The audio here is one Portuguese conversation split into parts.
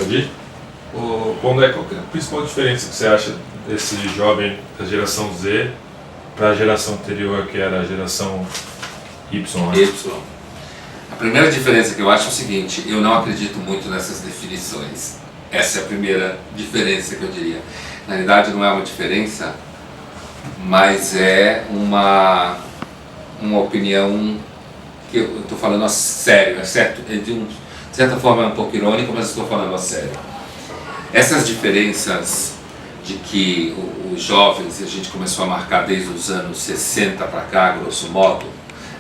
ouvir. Qual é a principal diferença que você acha desse jovem da geração Z para a geração anterior, que era a geração Y? Né? Y. A primeira diferença que eu acho é o seguinte: eu não acredito muito nessas definições. Essa é a primeira diferença que eu diria. Na realidade não é uma diferença, mas é uma opinião que eu estou falando a sério, é certo? De certa forma é um pouco irônico, mas estou falando a sério. Essas diferenças de que os jovens, a gente começou a marcar desde os anos 60 para cá, grosso modo,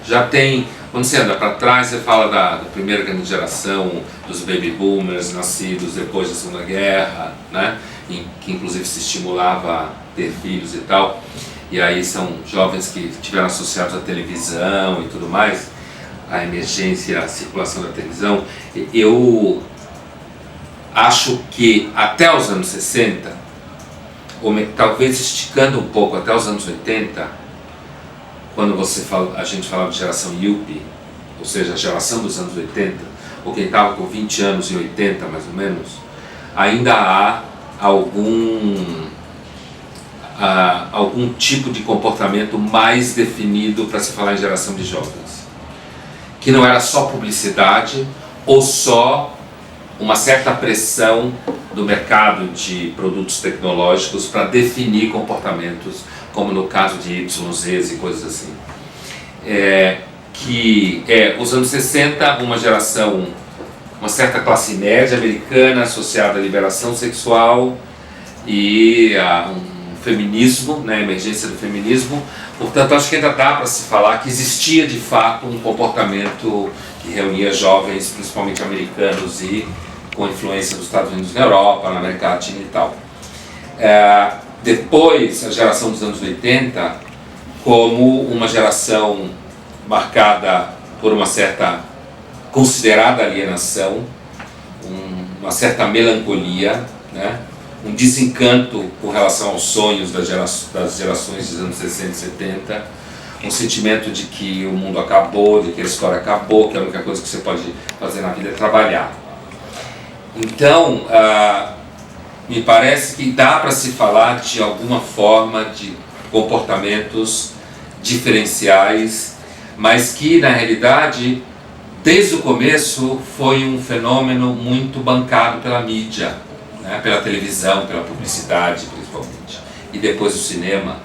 já tem, quando você anda para trás, você fala da primeira grande geração, dos baby boomers, nascidos depois da Segunda Guerra, né? Que inclusive se estimulava a ter filhos e tal, e aí são jovens que tiveram associados à televisão e tudo mais, a emergência e a circulação da televisão. Eu acho que até os anos 60, ou talvez esticando um pouco até os anos 80, quando a gente falava de geração Yuppie, ou seja, a geração dos anos 80, ou quem estava com 20 anos em 80 mais ou menos, ainda há algum tipo de comportamento mais definido para se falar em geração de jovens, que não era só publicidade ou só uma certa pressão do mercado de produtos tecnológicos para definir comportamentos, como no caso de Y, Z e coisas assim. Os anos 60, uma geração, uma certa classe média americana associada à liberação sexual e a um feminismo, né, a emergência do feminismo. Portanto, acho que ainda dá para se falar que existia de fato um comportamento que reunia jovens, principalmente americanos e com influência dos Estados Unidos na Europa, na América Latina e tal. Depois, a geração dos anos 80, como uma geração marcada por uma certa considerada alienação, uma certa melancolia, né? Um desencanto com relação aos sonhos das gerações dos anos 60 e 70, um sentimento de que o mundo acabou, de que a história acabou, que a única coisa que você pode fazer na vida é trabalhar. Então, me parece que dá para se falar de alguma forma de comportamentos diferenciais, mas que na realidade, desde o começo, foi um fenômeno muito bancado pela mídia, né? Pela televisão, pela publicidade principalmente, e depois o cinema,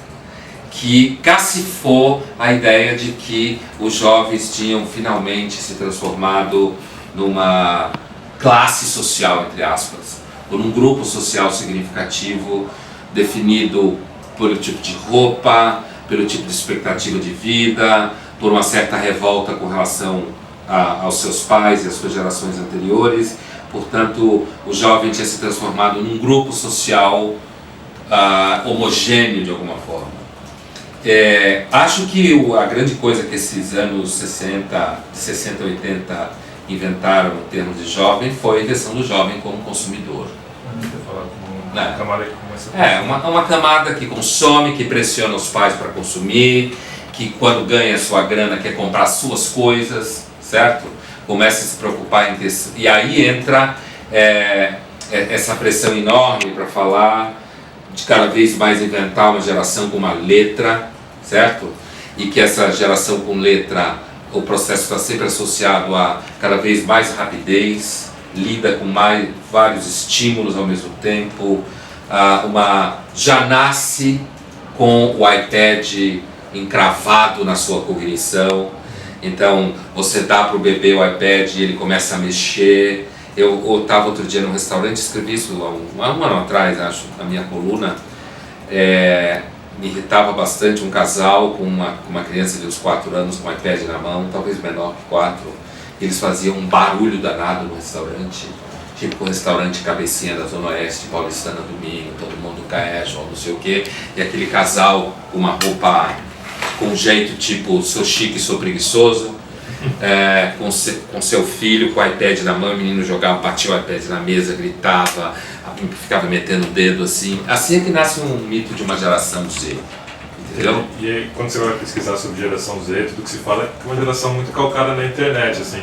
que cacifou a ideia de que os jovens tinham finalmente se transformado numa classe social, entre aspas, por um grupo social significativo definido pelo tipo de roupa, pelo tipo de expectativa de vida, por uma certa revolta com relação aos seus pais e às suas gerações anteriores. Portanto, o jovem tinha se transformado num grupo social homogêneo de alguma forma. Acho que a grande coisa que esses anos 60 e 80 inventaram em termos de jovem foi a invenção do jovem como consumidor. Uma camada que começa uma camada que consome, que pressiona os pais para consumir, que quando ganha sua grana quer comprar suas coisas, certo? Começa a se preocupar em ter... E aí entra essa pressão enorme para falar de cada vez mais inventar uma geração com uma letra, certo? E que essa geração com letra, o processo está sempre associado a cada vez mais rapidez, lida com vários estímulos ao mesmo tempo, já nasce com o iPad encravado na sua cognição. Então você dá para o bebê o iPad e ele começa a mexer. Eu estava outro dia num restaurante, escrevi isso um ano atrás, acho, na minha coluna. Me irritava bastante um casal com uma criança de uns 4 anos com um iPad na mão, talvez menor que 4. Eles faziam um barulho danado no restaurante, tipo o restaurante cabecinha da Zona Oeste, paulistana, domingo, todo mundo casual, não sei o quê, e aquele casal com uma roupa com um jeito tipo, sou chique, sou preguiçoso, com seu filho com o iPad na mão, o menino jogava, batia o iPad na mesa, gritava, ficava metendo o dedo assim. Assim é que nasce um mito de uma geração Z, entendeu? E aí, quando você vai pesquisar sobre geração Z, tudo que se fala é que é uma geração muito calcada na internet, assim.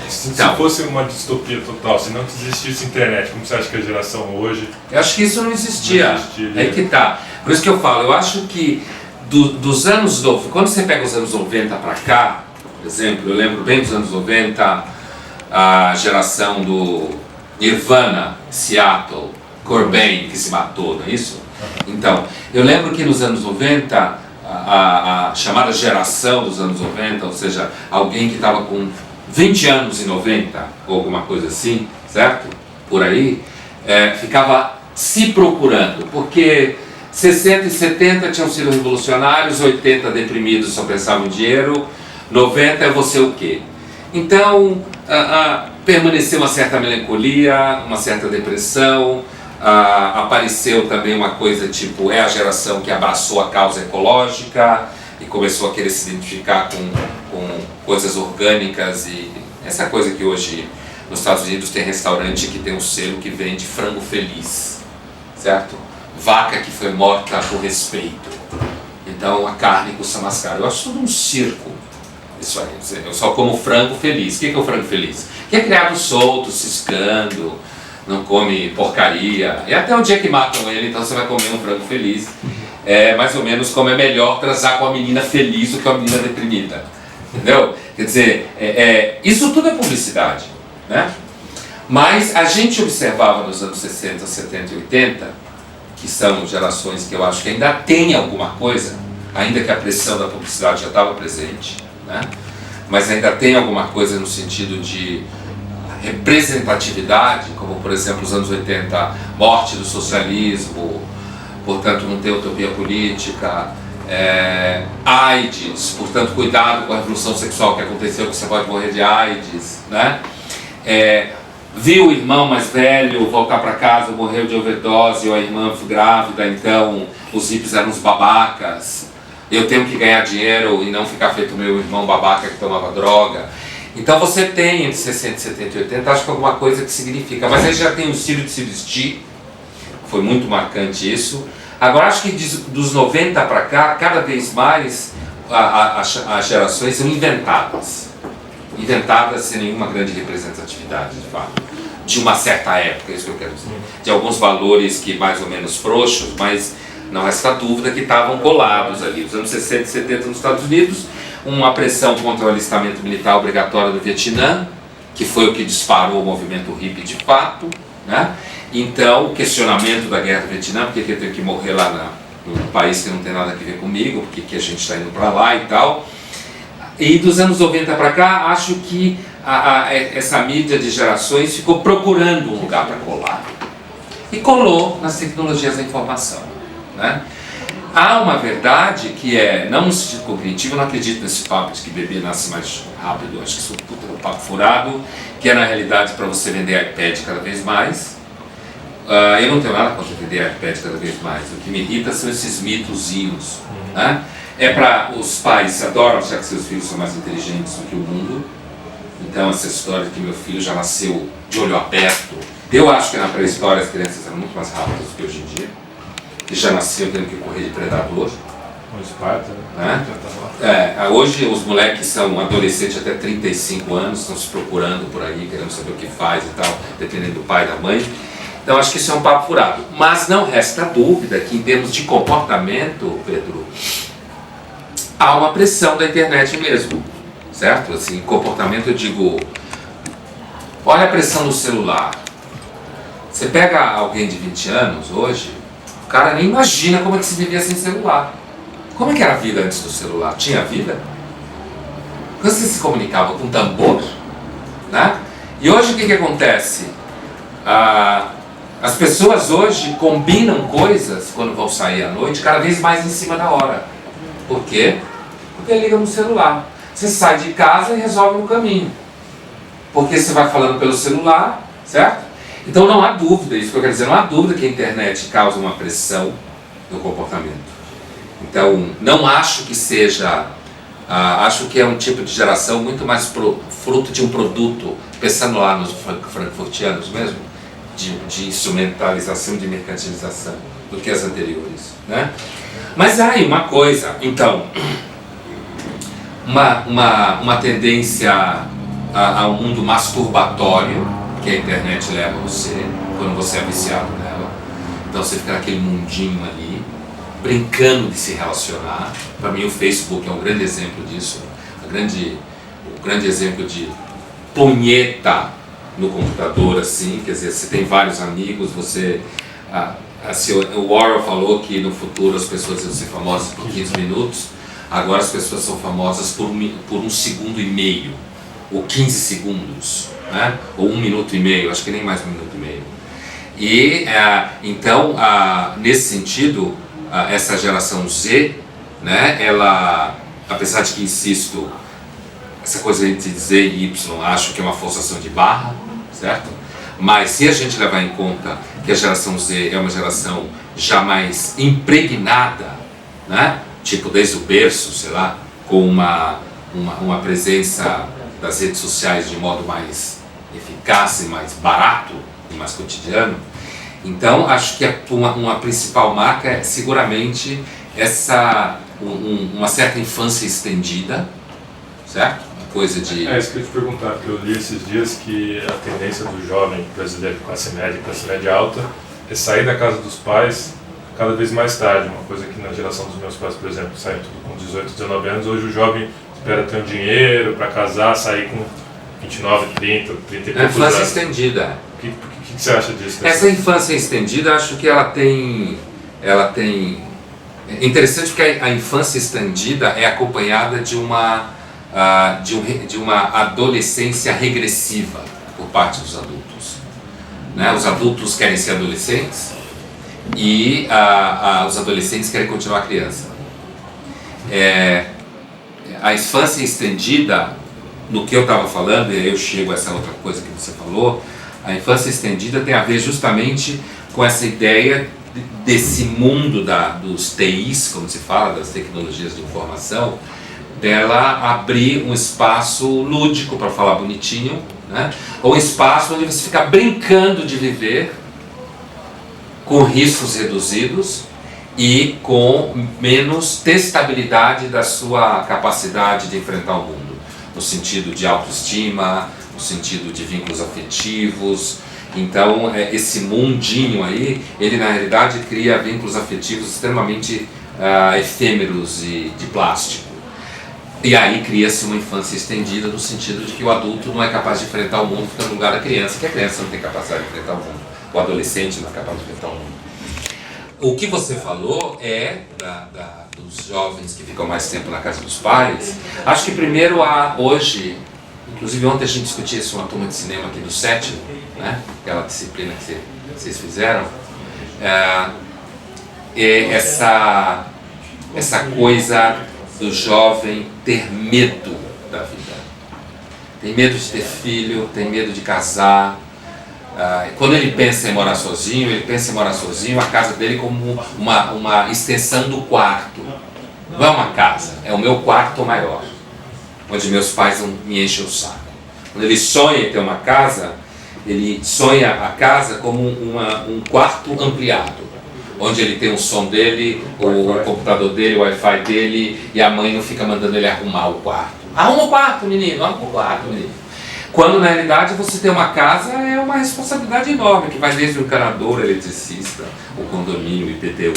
Se Então, fosse uma distopia total, se não existisse internet, como você acha que a geração hoje... eu acho que isso não existia. Não existiria. É que tá. Por isso que eu falo, eu acho que dos anos... Quando você pega os anos 90 para cá, por exemplo, eu lembro bem dos anos 90, a geração do Nirvana, Seattle, Cobain, que se matou, não é isso? Então, eu lembro que nos anos 90, a chamada geração dos anos 90, ou seja, alguém que estava com 20 anos em 90, ou alguma coisa assim, certo? Por aí, ficava se procurando, porque 60 e 70 tinham sido revolucionários, 80 deprimidos, só pensavam em dinheiro, 90 é você o quê? Então, permaneceu uma certa melancolia, uma certa depressão, apareceu também uma coisa tipo, é a geração que abraçou a causa ecológica e começou a querer se identificar com coisas orgânicas e essa coisa que hoje nos Estados Unidos tem restaurante que tem um selo que vende frango feliz, certo? Vaca que foi morta por respeito, então a carne custa mais caro. Eu acho tudo um circo isso aí. Eu só como frango feliz. O que é o frango feliz? Que é criado solto, ciscando, não come porcaria, e até o dia que matam ele, então você vai comer um frango feliz. É mais ou menos como é melhor transar com a menina feliz do que com a menina deprimida, entendeu? Quer dizer, isso tudo é publicidade, né? Mas a gente observava nos anos 60, 70 e 80, que são gerações que eu acho que ainda tem alguma coisa, ainda que a pressão da publicidade já estava presente, né? Mas ainda tem alguma coisa no sentido de representatividade, como por exemplo os anos 80, morte do socialismo, portanto não ter utopia política, AIDS, portanto cuidado com a revolução sexual que aconteceu, que você pode morrer de AIDS, né? Viu o irmão mais velho voltar para casa, morreu de overdose, ou a irmã grávida, então os hippies eram uns babacas, eu tenho que ganhar dinheiro e não ficar feito meu irmão babaca que tomava droga. Então você tem entre 60, 70 e 80, acho que alguma coisa que significa, mas aí já tem um estilo de se vestir, foi muito marcante isso. Agora acho que dos 90 para cá, cada vez mais as gerações são inventadas sem nenhuma grande representatividade, de fato, de uma certa época, é isso que eu quero dizer, de alguns valores que mais ou menos frouxos, mas não resta dúvida que estavam colados ali. Os anos 60 e 70 nos Estados Unidos, uma pressão contra o alistamento militar obrigatório do Vietnã, que foi o que disparou o movimento hippie de fato, né? Então, o questionamento da guerra do Vietnã, porque eu tenho que morrer lá num país que não tem nada a ver comigo, porque que a gente está indo para lá e tal. E dos anos 90 para cá, acho que essa mídia de gerações ficou procurando um lugar para colar. E colou nas tecnologias da informação, né? Há uma verdade que não no sentido cognitivo, eu não acredito nesse papo de que bebê nasce mais rápido, acho que isso é um papo furado, que é na realidade para você vender iPad cada vez mais. Eu não tenho nada contra vender iPad cada vez mais, o que me irrita são esses mitozinhos, né? É para os pais adoram achar que seus filhos são mais inteligentes do que o mundo, então essa história de que meu filho já nasceu de olho aberto, eu acho que na pré-história as crianças eram muito mais rápidas do que hoje em dia, que já nasciam tendo que correr de predador. O Esparta, né? Hoje os moleques são adolescentes até 35 anos, estão se procurando por aí, querendo saber o que faz e tal, dependendo do pai e da mãe. Então acho que isso é um papo furado. Mas não resta dúvida que em termos de comportamento, Pedro, há uma pressão da internet mesmo, certo? Assim, comportamento eu digo, olha a pressão no celular. Você pega alguém de 20 anos hoje, o cara nem imagina como é que se vivia sem celular. Como é que era a vida antes do celular? Tinha vida? Quando você se comunicava com tambor, né? E hoje o que acontece? As pessoas hoje combinam coisas quando vão sair à noite cada vez mais em cima da hora. Por quê? Porque liga no celular. Você sai de casa e resolve no caminho. Porque você vai falando pelo celular, certo? Então não há dúvida, isso que eu quero dizer, não há dúvida que a internet causa uma pressão no comportamento. Então não acho que seja, acho que é um tipo de geração muito mais fruto de um produto, pensando lá nos frankfurtianos mesmo, de instrumentalização, de mercantilização, do que as anteriores, né? Mas há aí uma coisa, então, uma tendência a um mundo masturbatório que a internet leva você, quando você é viciado nela. Então você fica naquele mundinho ali, brincando de se relacionar. Para mim o Facebook é um grande exemplo disso, o grande exemplo de punheta no computador, assim, quer dizer, você tem vários amigos, você... o Warren falou que no futuro as pessoas iam ser famosas por 15 minutos, agora as pessoas são famosas por 1,5 segundo, ou 15 segundos, né? Ou 1,5 minuto, acho que nem mais 1,5 minuto. E então, nesse sentido, essa geração Z, né, ela, apesar de que, insisto, essa coisa entre Z e Y, acho que é uma forçação de barra, certo? Mas se a gente levar em conta que a geração Z é uma geração já mais impregnada, né? Tipo desde o berço, sei lá, com uma presença das redes sociais de modo mais eficaz e mais barato e mais cotidiano. Então acho que uma principal marca é seguramente uma certa infância estendida, certo? Uma coisa de... É isso que eu ia te perguntar, porque eu li esses dias que a tendência do jovem brasileiro classe média alta é sair da casa dos pais cada vez mais tarde, uma coisa que na geração dos meus pais, por exemplo, saem tudo com 18, 19 anos, hoje o jovem espera ter um dinheiro para casar, sair com 29, 30 e poucos anos. A infância estendida. O que você acha disso? Essa infância estendida, acho que ela tem... É interessante porque a infância estendida é acompanhada de uma adolescência regressiva por parte dos adultos, né? Os adultos querem ser adolescentes e os adolescentes querem continuar criança. A infância estendida, no que eu estava falando, e aí eu chego a essa outra coisa que você falou, a infância estendida tem a ver justamente com essa ideia desse mundo dos TIs, como se fala, das tecnologias de informação, dela abrir um espaço lúdico, para falar bonitinho, né? Ou um espaço onde você fica brincando de viver com riscos reduzidos e com menos testabilidade da sua capacidade de enfrentar o mundo, no sentido de autoestima, no sentido de vínculos afetivos. Então esse mundinho aí, ele na realidade cria vínculos afetivos extremamente efêmeros e de plástico. E aí cria-se uma infância estendida no sentido de que o adulto não é capaz de enfrentar o mundo ficando no lugar da criança, que a criança não tem capacidade de enfrentar o mundo, o adolescente não é capaz de enfrentar o mundo. O que você falou dos jovens que ficam mais tempo na casa dos pais. Acho que primeiro hoje, inclusive ontem a gente discutia isso numa turma de cinema aqui do sétimo, né? Aquela disciplina que vocês fizeram, essa coisa do jovem ter medo da vida. Tem medo de ter filho, tem medo de casar. Quando ele pensa em morar sozinho, a casa dele como uma extensão do quarto. Não é uma casa, é o meu quarto maior, onde meus pais não me enchem o saco. Quando ele sonha em ter uma casa, ele sonha a casa como um quarto ampliado, onde ele tem o som dele, o computador dele, o Wi-Fi dele, e a mãe não fica mandando ele arrumar o quarto. Arruma o quarto, menino, arruma o quarto, menino. Quando na realidade você ter uma casa é uma responsabilidade enorme, que vai desde o encanador, eletricista, o condomínio, o IPTU,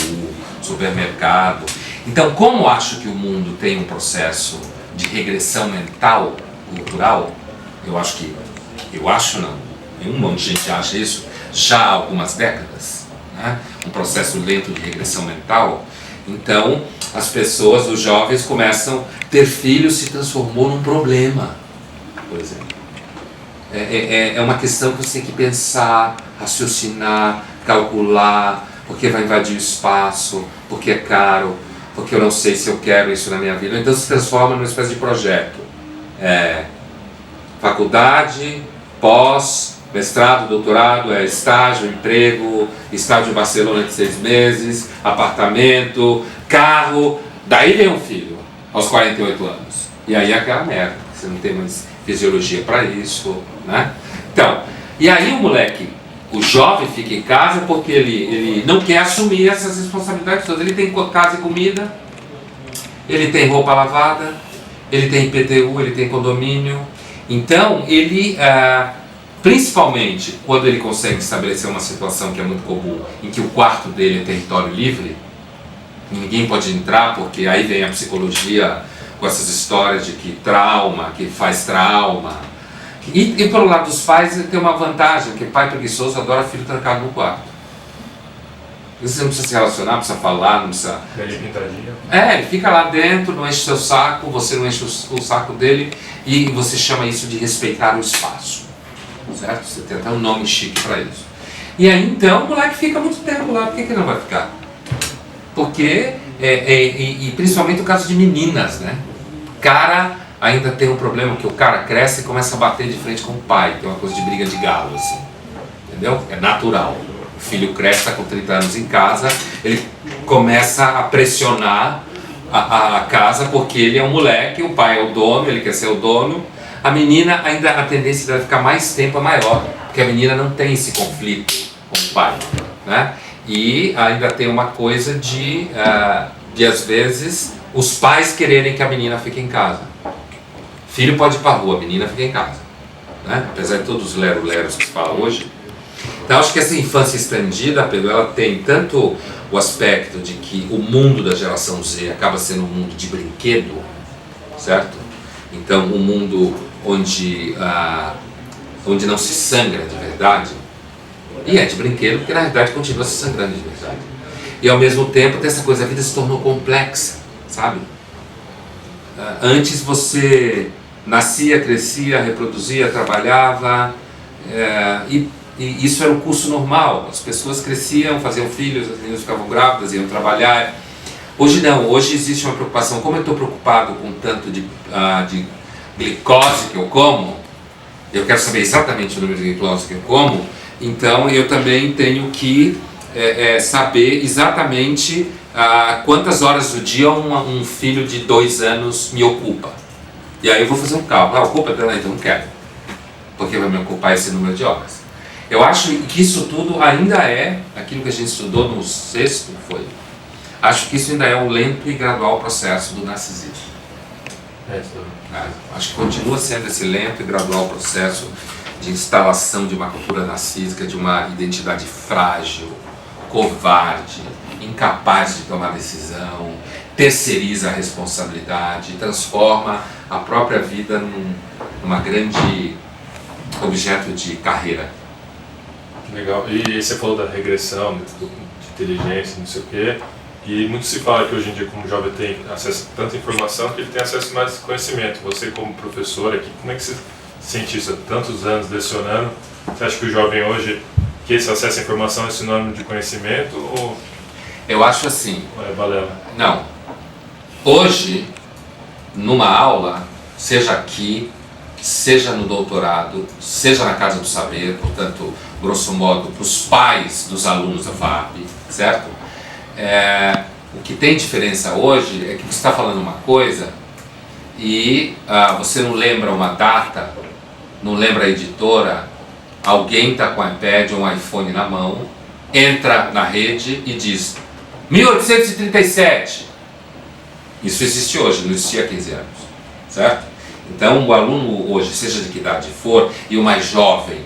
supermercado. Então, como acho que o mundo tem um processo de regressão mental, cultural, um monte de gente acha isso já há algumas décadas, né? Um processo lento de regressão mental. Então, as pessoas, os jovens começam a ter filhos, se transformou num problema, por exemplo. É uma questão que você tem que pensar, raciocinar, calcular, porque vai invadir o espaço, porque é caro, porque eu não sei se eu quero isso na minha vida. Então se transforma numa espécie de projeto. Faculdade, pós, mestrado, doutorado, estágio, emprego, estágio em Barcelona de 6 meses, apartamento, carro, daí vem um filho, aos 48 anos. E aí é aquela merda, você não tem mais fisiologia para isso, né? Então, e aí o moleque, o jovem fica em casa porque ele não quer assumir essas responsabilidades todas. Ele tem casa e comida, ele tem roupa lavada, ele tem IPTU, ele tem condomínio, Então, ele, principalmente quando ele consegue estabelecer uma situação que é muito comum, em que o quarto dele é território livre, ninguém pode entrar, porque aí vem a psicologia com essas histórias de que trauma, que faz trauma. E pelo lado dos pais, tem uma vantagem, que pai preguiçoso adora filho trancado no quarto. Você não precisa se relacionar, não precisa falar, não precisa... ele fica lá dentro, não enche seu saco, você não enche o saco dele, e você chama isso de respeitar o espaço, certo? Você tem até um nome chique para isso. E aí então o moleque fica muito tempo lá, por que não vai ficar? Porque, e principalmente o caso de meninas, né? Cara ainda tem um problema, que o cara cresce e começa a bater de frente com o pai, que é uma coisa de briga de galo, assim, entendeu? É natural. O filho cresce, está com 30 anos em casa, ele começa a pressionar a casa porque ele é um moleque, o pai é o dono, ele quer ser o dono. A menina, ainda a tendência dela ficar mais tempo é maior, porque a menina não tem esse conflito com o pai, né? E ainda tem uma coisa de às vezes, os pais quererem que a menina fique em casa. Filho pode ir para a rua, a menina fica em casa, né? Apesar de todos os lero-leros que se fala hoje. Então acho que essa infância expandida, Pedro, ela tem tanto o aspecto de que o mundo da geração Z acaba sendo um mundo de brinquedo, certo? Então um mundo onde não se sangra de verdade, e é de brinquedo porque na verdade continua se sangrando de verdade. E ao mesmo tempo tem essa coisa, a vida se tornou complexa, sabe? Antes você nascia, crescia, reproduzia, trabalhava, e isso era o curso normal. As pessoas cresciam, faziam filhos, as meninas ficavam grávidas, iam trabalhar. Hoje não, hoje existe uma preocupação. Como eu estou preocupado com tanto de glicose que eu como, eu quero saber exatamente o número de glicose que eu como, então eu também tenho que saber exatamente quantas horas do dia um filho de 2 anos me ocupa. E aí eu vou fazer um cálculo. Ocupa? Então não quero, porque vai me ocupar esse número de horas. Eu acho que isso tudo ainda é aquilo que a gente estudou no sexto, acho que isso ainda é um lento e gradual processo do narcisismo. Acho que continua sendo esse lento e gradual processo de instalação de uma cultura narcísica, de uma identidade frágil, covarde, incapaz de tomar decisão, terceiriza a responsabilidade, transforma a própria vida numa grande objeto de carreira. Legal. E você falou da regressão, de inteligência, não sei o quê. E muito se fala que hoje em dia, como o jovem tem acesso a tanta informação, que ele tem acesso a mais conhecimento. Você, como professor aqui, como é que você sente isso? Há tantos anos lecionando, você acha que o jovem hoje, que esse acesso à informação é sinônimo de conhecimento? Ou... Eu acho assim. É balela? Não. Hoje, numa aula, seja aqui, seja no doutorado, seja na Casa do Saber, portanto, grosso modo, para os pais dos alunos da FAAP, certo? O que tem diferença hoje é que você está falando uma coisa e você não lembra uma data, não lembra a editora, alguém está com um iPad ou um iPhone na mão, entra na rede e diz 1837. Isso existe hoje, não existia há 15 anos, certo? Então o aluno hoje, seja de que idade for, e o mais jovem,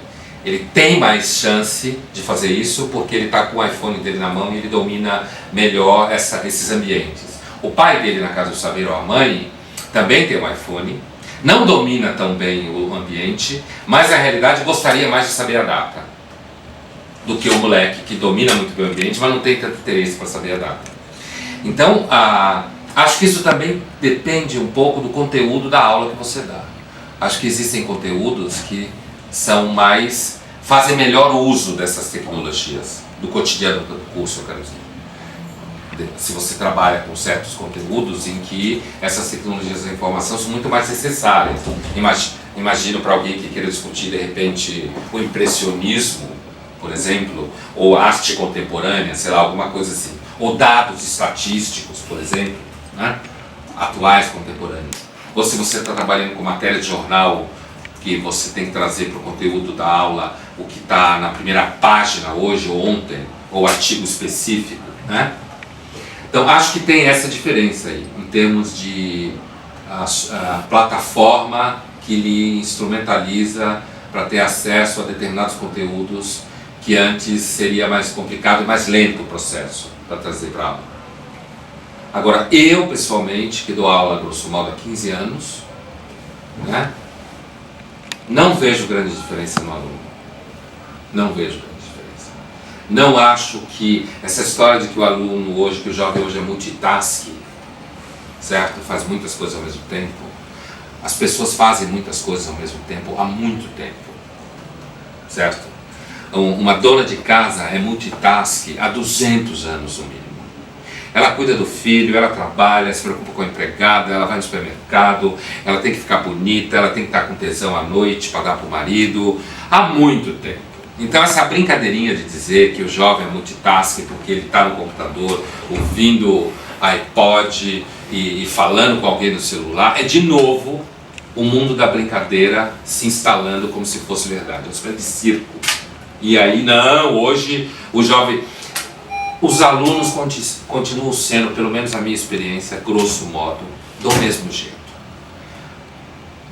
ele tem mais chance de fazer isso porque ele está com o iPhone dele na mão e ele domina melhor esses ambientes. O pai dele na Casa do Saber ou a mãe também tem um iPhone, não domina tão bem o ambiente, mas na realidade gostaria mais de saber a data do que o moleque que domina muito bem o ambiente, mas não tem tanto interesse para saber a data. Então, acho que isso também depende um pouco do conteúdo da aula que você dá. Acho que existem conteúdos que fazem melhor uso dessas tecnologias, do cotidiano do curso, eu quero dizer. Se você trabalha com certos conteúdos em que essas tecnologias da informação são muito mais necessárias. Imagino para alguém que queira discutir, de repente, o impressionismo, por exemplo, ou arte contemporânea, sei lá, alguma coisa assim. Ou dados estatísticos, por exemplo, né? Atuais, contemporâneos. Ou se você está trabalhando com matéria de jornal, que você tem que trazer para o conteúdo da aula o que está na primeira página hoje ou ontem, ou artigo específico, né? Então acho que tem essa diferença aí, em termos de plataforma que lhe instrumentaliza para ter acesso a determinados conteúdos que antes seria mais complicado e mais lento o processo para trazer para a aula. Agora, eu pessoalmente, que dou aula grosso modo há 15 anos, né, não vejo grande diferença no aluno. Não vejo grande diferença. Não acho que essa história de que o aluno hoje, que o jovem hoje é multitasking, certo? Faz muitas coisas ao mesmo tempo. As pessoas fazem muitas coisas ao mesmo tempo há muito tempo, certo? Uma dona de casa é multitasking há 200 anos no mínimo. Ela cuida do filho, ela trabalha, se preocupa com a empregada, ela vai no supermercado, ela tem que ficar bonita, ela tem que estar com tesão à noite para dar para o marido, há muito tempo. Então essa brincadeirinha de dizer que o jovem é multitasking porque ele está no computador, ouvindo iPod e falando com alguém no celular, é de novo o mundo da brincadeira se instalando como se fosse verdade, é uma espécie de circo. E aí não, hoje o jovem... Os alunos continuam sendo, pelo menos a minha experiência, grosso modo, do mesmo jeito.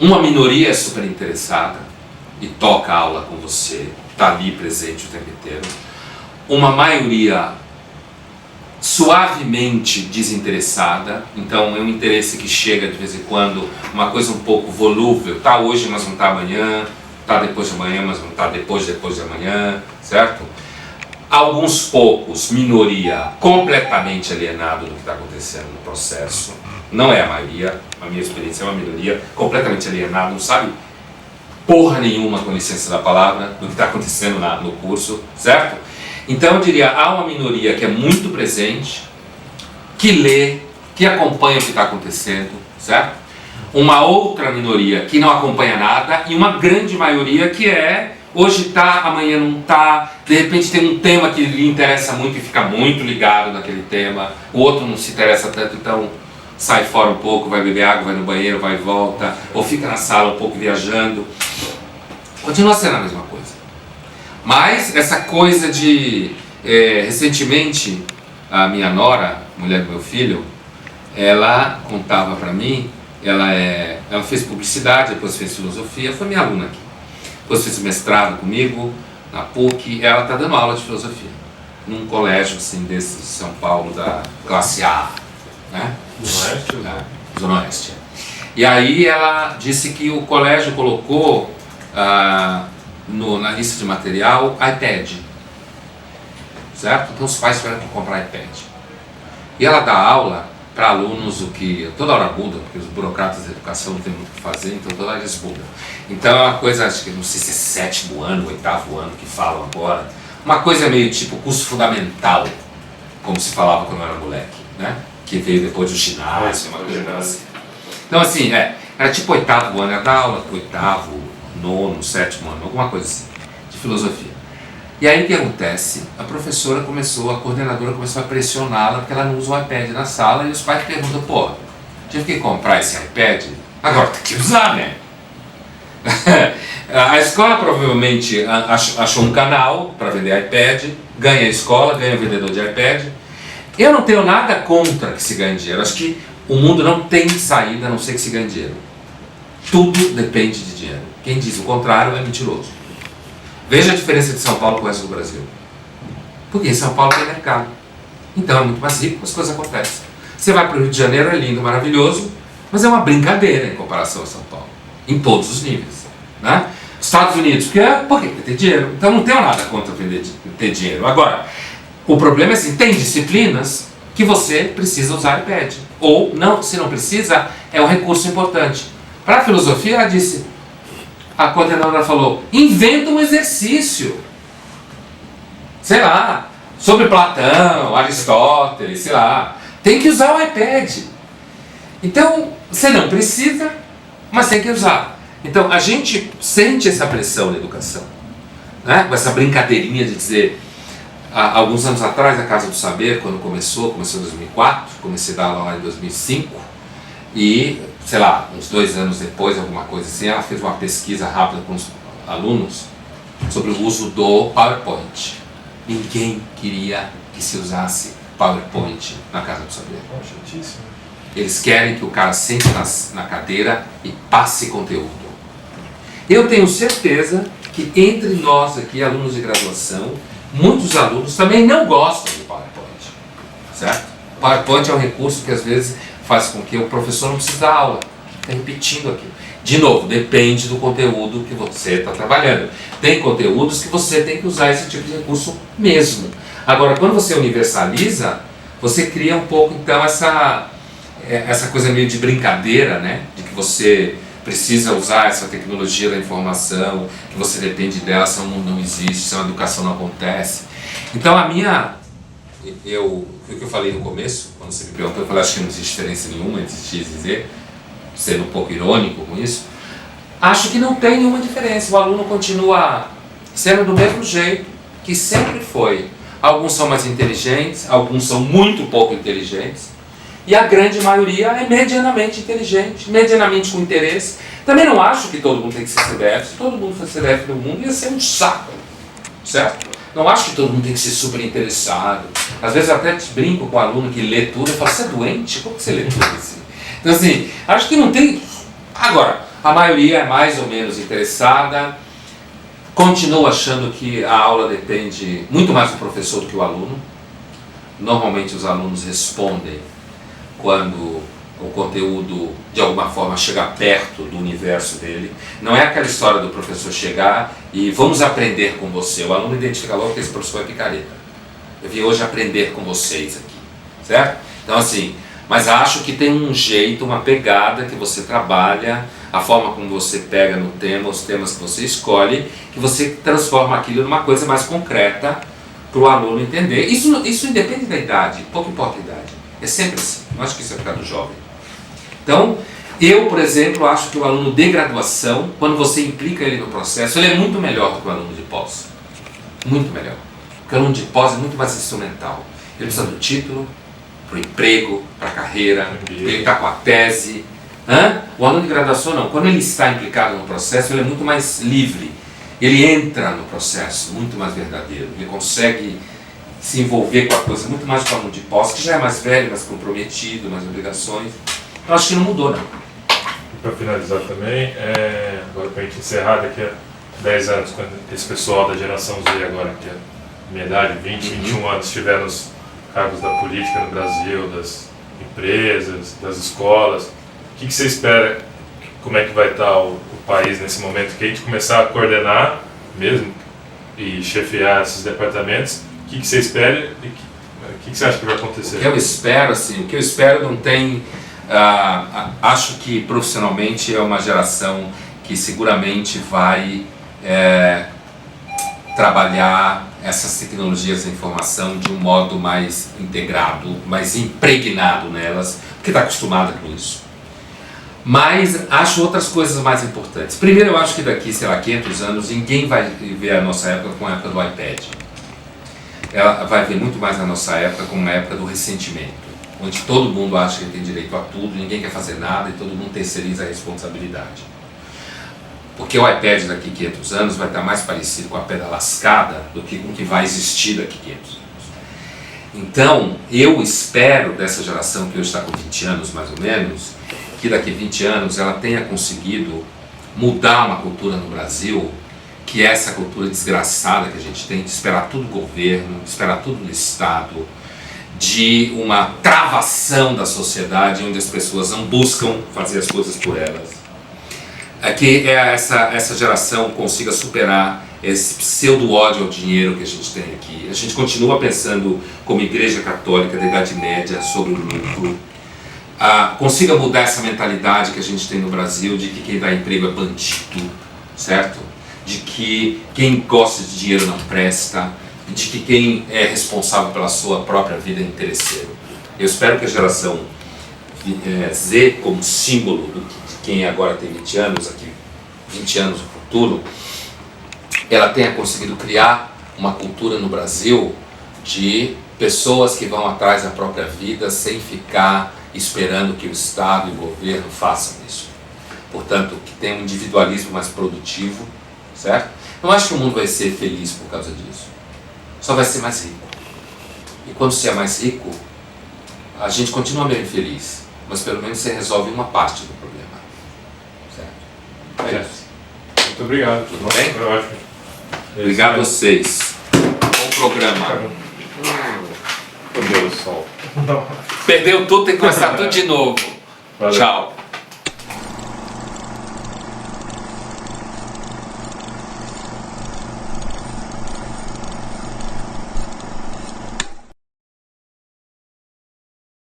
Uma minoria é super interessada e toca a aula com você, está ali presente o tempo inteiro. Uma maioria suavemente desinteressada, então é um interesse que chega de vez em quando, uma coisa um pouco volúvel, está hoje, mas não está amanhã, está depois de amanhã, mas não está depois de amanhã, certo? Alguns poucos, minoria, completamente alienado do que está acontecendo no processo. Não é a maioria, a minha experiência é uma minoria, completamente alienado, não sabe porra nenhuma, com licença da palavra, do que está acontecendo no curso, certo? Então eu diria, há uma minoria que é muito presente, que lê, que acompanha o que está acontecendo, certo? Uma outra minoria que não acompanha nada e uma grande maioria que é... Hoje está, amanhã não está, de repente tem um tema que lhe interessa muito e fica muito ligado naquele tema, o outro não se interessa tanto, então sai fora um pouco, vai beber água, vai no banheiro, vai e volta, ou fica na sala um pouco viajando. Continua sendo a mesma coisa. Mas essa coisa de... recentemente, a minha nora, mulher do meu filho, ela contava para mim, ela fez publicidade, depois fez filosofia, foi minha aluna aqui. Depois fez mestrado comigo, na PUC, ela está dando aula de filosofia, num colégio assim, desse de São Paulo, da classe A, né? Zona Oeste? Zona Oeste. E aí ela disse que o colégio colocou na lista de material iPad, certo? Então os pais tiveram que comprar iPad. E ela dá aula para alunos, o que toda hora muda, porque os burocratas da educação não tem muito o que fazer, então toda hora eles mudam. Então é uma coisa, acho que não sei se é 7º ano, 8º ano que falam agora, uma coisa meio tipo curso fundamental, como se falava quando eu era moleque, né? Que veio depois do ginásio, uma coisa assim. Então assim, era tipo 8º ano, era da aula, 8º, 9º, 7º ano, alguma coisa assim, de filosofia. E aí o que acontece? A coordenadora começou a pressioná-la porque ela não usa o iPad na sala e os pais perguntam, pô, tive que comprar esse iPad? Agora tem que usar, né? A escola provavelmente achou um canal para vender iPad, ganha a escola, ganha o vendedor de iPad. Eu não tenho nada contra que se ganhe dinheiro, acho que o mundo não tem saída a não ser que se ganhe dinheiro. Tudo depende de dinheiro. Quem diz o contrário é mentiroso. Veja a diferença de São Paulo com o resto do Brasil. Porque em São Paulo tem mercado. Então é muito mais rico, as coisas acontecem. Você vai para o Rio de Janeiro, é lindo, maravilhoso, mas é uma brincadeira em comparação a São Paulo. Em todos os níveis. Né? Estados Unidos, por quê? Porque tem dinheiro. Então não tenho nada contra ter dinheiro. Agora, o problema é assim, tem disciplinas que você precisa usar iPad. Ou, não, se não precisa, é um recurso importante. Para a filosofia, ela disse... A coordenadora falou, inventa um exercício, sei lá, sobre Platão, Aristóteles, sei lá, tem que usar o iPad. Então, você não precisa, mas tem que usar. Então, a gente sente essa pressão na educação, né? Com essa brincadeirinha de dizer, há alguns anos atrás, a Casa do Saber, quando começou em 2004, comecei a dar aula lá em 2005, e... sei lá, uns 2 anos depois, alguma coisa assim, ela fez uma pesquisa rápida com os alunos sobre o uso do PowerPoint. Ninguém queria que se usasse PowerPoint na Casa do Saber. Chatíssimo. Eles querem que o cara sente na cadeira e passe conteúdo. Eu tenho certeza que entre nós aqui, alunos de graduação, muitos alunos também não gostam do PowerPoint, certo? O PowerPoint é um recurso que às vezes faz com que o professor não precise dar aula, fica repetindo aquilo. De novo, depende do conteúdo que você está trabalhando. Tem conteúdos que você tem que usar esse tipo de recurso mesmo. Agora, quando você universaliza, você cria um pouco, então, essa coisa meio de brincadeira, né? De que você precisa usar essa tecnologia da informação, que você depende dela, senão o mundo não existe, senão a educação não acontece. Então, o que eu falei no começo, quando você me perguntou, eu falei, acho que não existe diferença nenhuma entre X e Z, sendo um pouco irônico com isso. Acho que não tem nenhuma diferença, o aluno continua sendo do mesmo jeito que sempre foi. Alguns são mais inteligentes, alguns são muito pouco inteligentes, e a grande maioria é medianamente inteligente, medianamente com interesse. Também não acho que todo mundo tem que ser CDF. Se todo mundo fosse CDF no mundo, ia ser um saco, certo? Não acho que todo mundo tem que ser super interessado. Às vezes eu até brinco com o aluno que lê tudo, eu falo, você é doente? Como que você lê tudo assim? Então assim, acho que não tem... Agora, a maioria é mais ou menos interessada. Continuo achando que a aula depende muito mais do professor do que o aluno. Normalmente os alunos respondem quando o conteúdo de alguma forma chega perto do universo dele. Não é aquela história do professor chegar e vamos aprender com você. O aluno identifica logo que esse professor é picareta. Eu vim hoje aprender com vocês aqui, certo? Então assim, mas acho que tem um jeito, uma pegada que você trabalha, a forma como você pega no tema, os temas que você escolhe, que você transforma aquilo numa coisa mais concreta para o aluno entender. Isso independe da idade, pouco importa a idade. É sempre assim, não acho que isso é por causa do jovem. Então, eu, por exemplo, acho que o aluno de graduação, quando você implica ele no processo, ele é muito melhor do que o aluno de pós. Muito melhor. Porque o aluno de pós é muito mais instrumental. Ele precisa do título, para o emprego, para a carreira, ele está com a tese. O aluno de graduação não. Quando ele está implicado no processo, ele é muito mais livre. Ele entra no processo, muito mais verdadeiro. Ele consegue se envolver com a coisa muito mais com o aluno de pós, que já é mais velho, mais comprometido, mais obrigações. Eu acho que não mudou, não. E para finalizar também, agora para a gente encerrar, daqui a 10 anos, quando esse pessoal da geração Z agora, que é minha idade, 20, 21 anos, estiver nos cargos da política no Brasil, das empresas, das escolas, o que você espera, como é que vai estar o país nesse momento, que a gente começar a coordenar mesmo e chefiar esses departamentos? O que você espera e o que você acha que vai acontecer? O que eu espero, assim, não tem... acho que profissionalmente é uma geração que seguramente vai trabalhar essas tecnologias da informação de um modo mais integrado, mais impregnado nelas, porque está acostumada com isso. Mas acho outras coisas mais importantes. Primeiro, eu acho que daqui, sei lá, 500 anos, ninguém vai ver a nossa época com a época do iPad. Ela vai ver muito mais a nossa época como uma época do ressentimento, onde todo mundo acha que tem direito a tudo, ninguém quer fazer nada e todo mundo terceiriza a responsabilidade. Porque o iPad daqui a 500 anos vai estar mais parecido com a pedra lascada do que com o que vai existir daqui a 500 anos. Então, eu espero dessa geração que hoje está com 20 anos mais ou menos, que daqui a 20 anos ela tenha conseguido mudar uma cultura no Brasil, que é essa cultura desgraçada que a gente tem de esperar tudo do governo, de esperar tudo do Estado, de uma travação da sociedade onde as pessoas não buscam fazer as coisas por elas. Que essa geração consiga superar esse pseudo-ódio ao dinheiro que a gente tem aqui. A gente continua pensando como igreja católica da Idade Média sobre o lucro. Consiga mudar essa mentalidade que a gente tem no Brasil de que quem dá emprego é bandido, certo? De que quem gosta de dinheiro não presta, de que quem é responsável pela sua própria vida é interesseiro. Eu espero que a geração Z, como símbolo de quem agora tem 20 anos, aqui 20 anos no futuro, ela tenha conseguido criar uma cultura no Brasil de pessoas que vão atrás da própria vida sem ficar esperando que o Estado e o governo façam isso. Portanto, que tenha um individualismo mais produtivo, certo? Não acho que o mundo vai ser feliz por causa disso. Só vai ser mais rico. E quando você é mais rico, a gente continua meio infeliz, mas pelo menos você resolve uma parte do problema. Certo? É isso. Muito Muito obrigado. Nossa, bem? foi ótimo. Obrigado a vocês. Bom programa. Meu Deus do sol. Perdeu tudo, tem que começar tudo de novo. Valeu. Tchau.